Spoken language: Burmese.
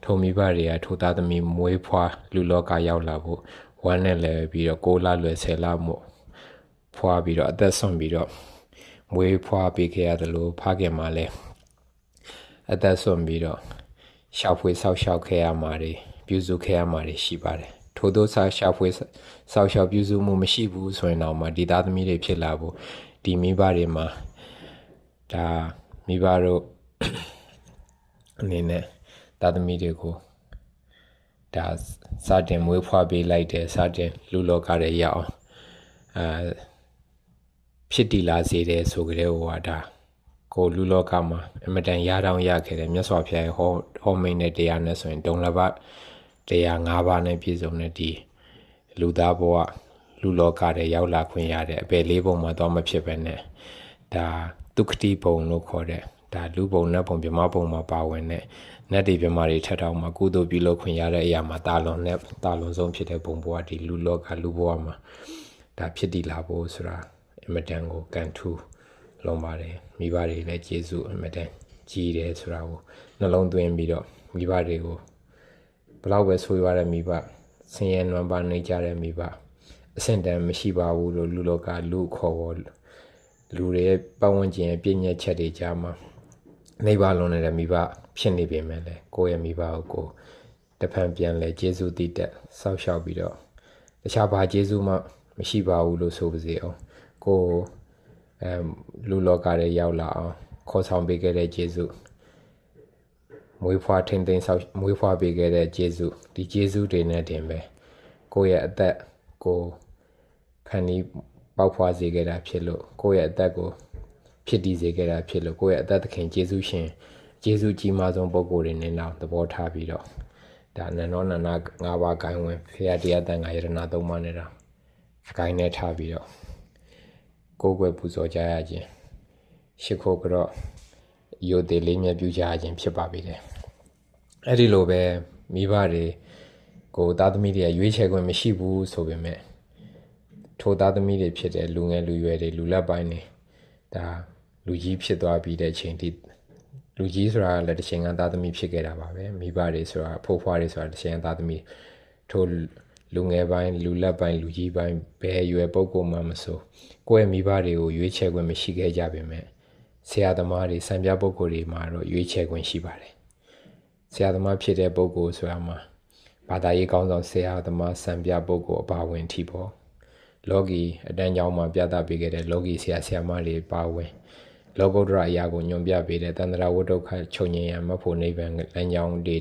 ထိုမိဘတွေကထိုသားသမီးမွေးဖွားလူလောကရောက်လာဖို့ဝမ်းနဲ့လည်းပြီးတော့6လလွယ်10လမို့ဖွားပြီးတော့အသက်ဆုံးပြီးတော့မွေးဖွားပေးခဲ့ရတယ်လို့ဖခင်မှလည်းအသက်ဆုံးပြီးတော့ရှောက်ဖွေးဆောက်ရှောက်ခဲ့ရမှာတွေပြုစုခဲ့ရမှာတွေရှိပါတယ်ထို့သောရှောက်ဖွေးဆောက်ရှောက်ပြုစုမှုမရှိဘူးဆိုရင်တော့မှဒီသားသမီးတွေဖြစ်လာဖို့ဒီမိဘတွေမှာဒါမိဘတို့အနေနဲ့သားသမီးတွေကိုဒါစတင်မွေးဖွားပေးလိုက်တယ်စတင်လူလောကတွေရအောင်ဖြစ်တည်လာစေတယ်ဆိုကြတဲ့ဟိုကဒါကိုလူလောကမှာအမတန်ရတောင်းရခဲ့တယ်မြတ်စွာဘုရားရဲ့ဟောမိန်တဲ့တရားနဲ့ဆိုရင်ဒုံလဘတရား၅ပါးနဲ့ပြည့်စုံတဲ့ဒီလူသားဘဝလူလောကတွေရောက်လာခွင့်ရတဲ့အပေလေးပုံမှာတော့မဖြစ်ပဲနဲ့ဒါဒုက္ခတိဘုံလို့ခေါ်တဲ့ဒါလူဘုံနတ်ဘုံဗြဟ္မဘုံမှာပါဝင်တဲ့နတ်တွေဗြဟ္မာတွေထက်တောင်မှကုသိုလ်ပြုလုပ်ခွင့်ရတဲ့အရာမှာတာလွန်ဆုံးဖြစ်တဲ့ဘုံဘဝဒီလူလောကလူဘဝမှာဒါဖြစ်တည်လာဖို့ဆိုတာအမတန်ကိုကန်ထူးလုံးပါတယ်မိဘတွေလည်းကျေးဇူးအမတန်ကြီးတယ်ဆိုတာကိုနှလုံးသွင်းပြီးတော့မိဘတွေကိုဘလောက်ပဲဆိုရတဲ့မိဘဆင်းရဲနွမ်းပါနေကြတဲ့မိဘအဆင့်တန်းမရှိပါဘူးလို့လူလောကလူခေါ်ပေါ်လူတွေရဲ့ပတ်ဝန်းကျင်ရဲ့ပြည့်ညက်ချက်တွေကြားမှာနေပါလုံးနေတဲ့မိဘဖြစ်နေပေမဲ့လည်းကိုယ့်ရဲ့မိဘကိုတဖန်ပြန်လဲကျေးဇူးတည်တဲ့စောက်ရှောက်ပြီးတော့တခြားဘာကျေးဇူးမှမရှိပါဘူးလို့ဆိုပါစေအောင်ကိုလူလောကတွေရောက်လာအောင်ခေါ်ဆောင်ပေးခဲ့တဲ့ကျေးဇူးမွေးဖွားထိန်သိမ်းဆောက်မွေးဖွားပေးခဲ့တဲ့ကျေးဇူးဒီကျေးဇူးတွေနဲ့တင်ပဲကိုယ့်ရဲ့အသက်ကိုဖန်ပြီးပေါက်ဖွားစေခဲ့တာဖြစ်လို့ကိုယ့်ရဲ့အသက်ကိုဖြစ်တည်စေခဲ့တာဖြစ်လို့ကိုယ့်ရဲ့အသက်သခင်ကျေးဇူးရှင်ကျေးဇူးကြီးမားဆုံးပုဂ္ဂိုလ်တွေနဲ့တော့သဘောထားပြီးတော့ဒါနန္ဒောနန္ဒ၅ပါးဂိုင်းဝင်ဖရာတရားတန်ခါယရဏ၃ပါးနဲ့တော့ဂိုင်းနဲ့ထားပြီးတော့ကိုယ်ွယ်ပူဇော်ကြရခြင်းရှ िख ိုကတော့ယိုသေးလေးမြတ်ပြုကြရခြင်းဖြစ်ပါပြီတဲ့အဲ့ဒီလိုပဲမိဘတွေကိုသားသမီးတွေရွေးချယ်ခွင့်မရှိဘူးဆိုပေမဲ့ထိုသားသမီးတွေဖြစ်တဲ့လူငယ်လူရွယ်တွေလူလက်ပိုင်းတွေဒါလူကြီးဖြစ်သွားပြီးတဲ့အချိန်ထိလူကြီးဆိုတာလည်းတစ်ချိန်ကသားသမီးဖြစ်ခဲ့တာပါပဲမိဘတွေဆိုတာဖိုးဖွားတွေဆိုတာတစ်ချိန်ကသားသမီးထိုလူငယ်ပိုင်းလူလက်ပိုင်းလူကြီးပိုင်းဘယ်ရွယ်ပုဂ္ဂိုလ်မှမဆိုကိုယ့်ရဲ့မိဘတွေကိုရွေးချယ်ခွင့်မရှိခဲ့ကြပေမဲ့ဆရာသမားတွေစံပြပုဂ္ဂိုလ်တွေမှာတော့ရွေးချယ်ခွင့်ရှိပါတယ်ဆရာသမားဖြစ်တဲ့ပုဂ္ဂိုလ်ဆိုတာမှာဘာသာရေးကောင်းဆောင်ဆရာသမားစံပြပုဂ္ဂိုလ်အပါဝင်ထိပေါ့လောကီအတန်းကျောင်းမှာပြသပေးခဲ့တဲ့လောကီဆရာဆရာမတွေပါဝင်လောကုတ္တရာအရာကိုညွှန်ပြပေးတဲ့တန္တရာဝတ္တုခချုပ်ငြိမ်းရမဖို့နိဗ္ဗာန်လမ်းကြောင်းတွေ